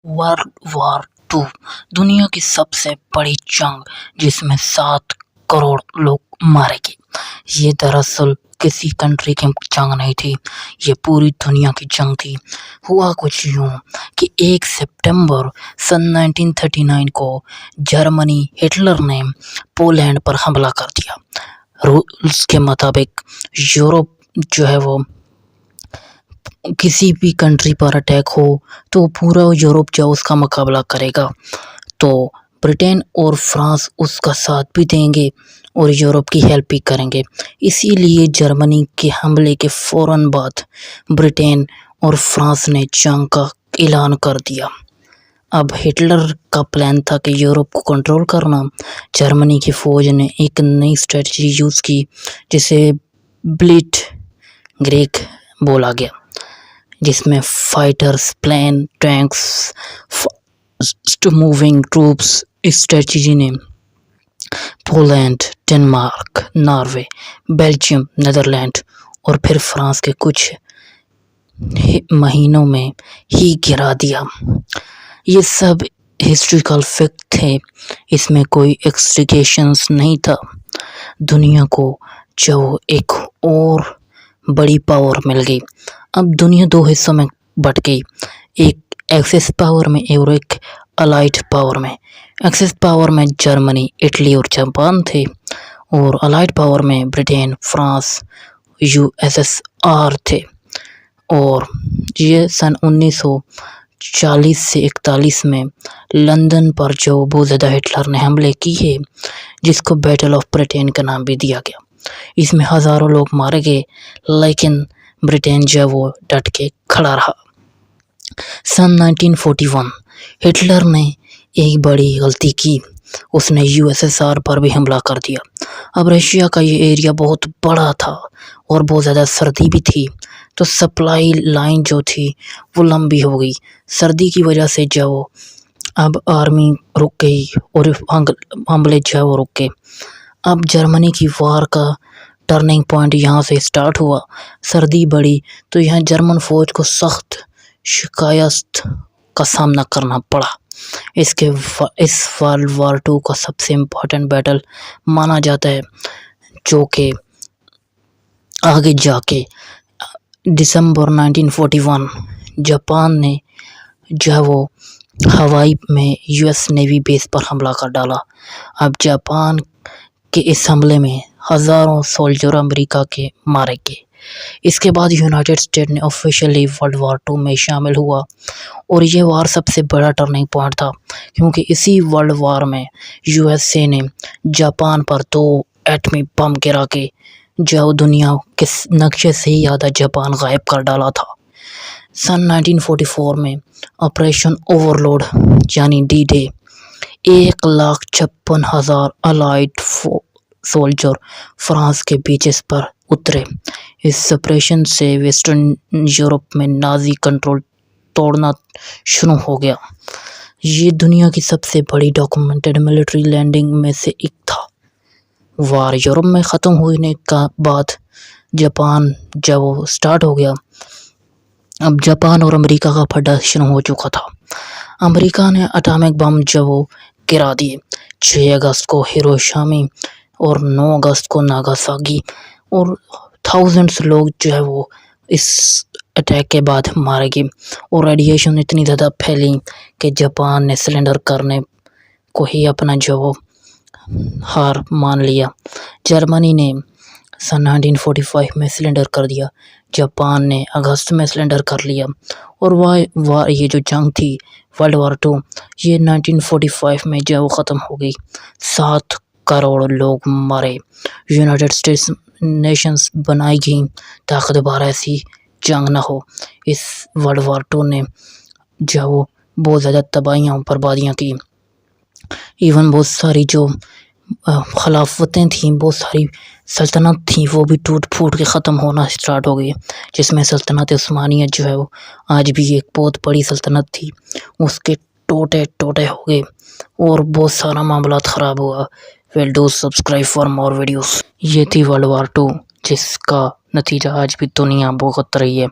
World war to दुनिया की सबसे बड़ी जंग जिसमें 7 करोड़ लोग मारे गए। ये दरअसल किसी कंट्री की जंग नहीं थी, ये पूरी दुनिया की जंग थी। हुआ कुछ यूं कि 1 सितंबर सन 1939 को जर्मनी हिटलर ने पोलैंड पर हमला कर दिया। रूल्स के मुताबिक यूरोप जो है वो किसी भी कंट्री पर अटैक हो तो पूरा यूरोप जो उसका मुकाबला करेगा, तो ब्रिटेन और फ्रांस उसका साथ भी देंगे और यूरोप की हेल्प भी करेंगे। इसीलिए जर्मनी के हमले के फ़ौरन बाद ब्रिटेन और फ्रांस ने जंग का ऐलान कर दिया। अब हिटलर का प्लान था कि यूरोप को कंट्रोल करना। जर्मनी की फ़ौज ने एक नई स्ट्रेटजी यूज़ की जिसे ब्लिट्ज ग्रेग बोला गया, जिसमें fighters, plane, tanks, fast moving troops. इस स्ट्रेटजी ने Poland, Denmark, Norway, Belgium, Netherland और फिर फ्रांस के कुछ महीनों में ही गिरा दिया। ये सब हिस्ट्रिकल फैक्ट थे, इसमें कोई एक्सट्रीगेशंस नहीं था। दुनिया को जो एक और बड़ी पावर मिल गई। अब दुनिया 2 हिस्सों में बट गई, एक एक्सिस पावर में और एक अलाइड पावर में। एक्सिस पावर में जर्मनी, इटली और जापान थे और अलाइड पावर में ब्रिटेन, फ्रांस, यूएसएसआर थे। और ये सन 1940 से 41 में लंदन पर जो बहुत ज़्यादा हिटलर ने हमले किए, जिसको बैटल ऑफ ब्रिटेन का नाम भी दिया गया। इसमें हज़ारों लोग मारे गए, लेकिन ब्रिटेन जो वो डट के खड़ा रहा। सन 1941 हिटलर ने एक बड़ी गलती की, उसने यूएसएसआर पर भी हमला कर दिया। अब रशिया का ये एरिया बहुत बड़ा था और बहुत ज़्यादा सर्दी भी थी, तो सप्लाई लाइन जो थी वो लंबी हो गई। सर्दी की वजह से जो अब आर्मी रुक गई और हमले जो रुक गए। अब जर्मनी की वार का टर्निंग पॉइंट यहाँ से स्टार्ट हुआ। सर्दी बढ़ी तो यहाँ जर्मन फ़ौज को सख्त शिकायत का सामना करना पड़ा। इस वर्ल्ड वॉर 2 का सबसे इम्पोर्टेंट बैटल माना जाता है, जो कि आगे जाके दिसंबर 1941 जापान ने जो वो हवाई में यूएस नेवी बेस पर हमला कर डाला। अब जापान के इस हमले में हज़ारों सोल्जर अमेरिका के मारे गए। इसके बाद यूनाइटेड स्टेट ने ऑफिशियली वर्ल्ड वॉर 2 में शामिल हुआ और ये वार सबसे बड़ा टर्निंग पॉइंट था, क्योंकि इसी वर्ल्ड वॉर में यूएसए ने जापान पर 2 एटमी बम गिरा के जो दुनिया के नक्शे से ही आधा जापान गायब कर डाला था। सन 1944 में ऑपरेशन ओवरलॉर्ड यानी D day 1,56,000 allied soldier France के बीचेस पर उतरे। इस ऑपरेशन से वेस्टर्न यूरोप में नाजी कंट्रोल तोड़ना शुरू हो गया। ये दुनिया की सबसे बड़ी डॉक्यूमेंटेड मिलिट्री लैंडिंग में से एक था। वार यूरोप में ख़त्म होने का बाद जापान जब स्टार्ट हो गया, अब जापान और अमेरिका का फड्डा शुरू हो चुका था। अमेरिका ने एटॉमिक बम जब गिरा दिए 6 अगस्त को हिरोशिमा और 9 अगस्त को नागासाकी, और थाउजेंड्स लोग जो है वो इस अटैक के बाद मारे गए। और रेडिएशन इतनी ज़्यादा फैली कि जापान ने सिलेंडर करने को ही अपना जो वो हार मान लिया। जर्मनी ने सन 1945 में सिलेंडर कर दिया, जापान ने अगस्त में सिलेंडर कर लिया। और ये जो जंग थी वर्ल्ड वॉर 2, ये 1945 में जो ख़त्म हो गई। 7 करोड़ लोग मारे। यूनाइटेड स्टेट्स नेशंस बनाई गई ताकि दोबारा ऐसी जंग ना हो। इस वर्ल्ड वॉर 2 ने जो बहुत ज़्यादा तबाहियाँ बर्बादियाँ की। इवन बहुत सारी जो खिलाफतें थीं, बहुत सारी सल्तनत थी, वो भी टूट फूट के ख़त्म होना स्टार्ट हो गई। जिसमें सल्तनत उस्मानिया जो है वो आज भी एक बहुत बड़ी सल्तनत थी, उसके टोटे टोटे हो गए और बहुत सारा मामला ख़राब हुआ। Will do subscribe for more videos. ये थी वर्ल्ड वॉर 2, जिसका नतीजा आज भी दुनिया भुगत रही है।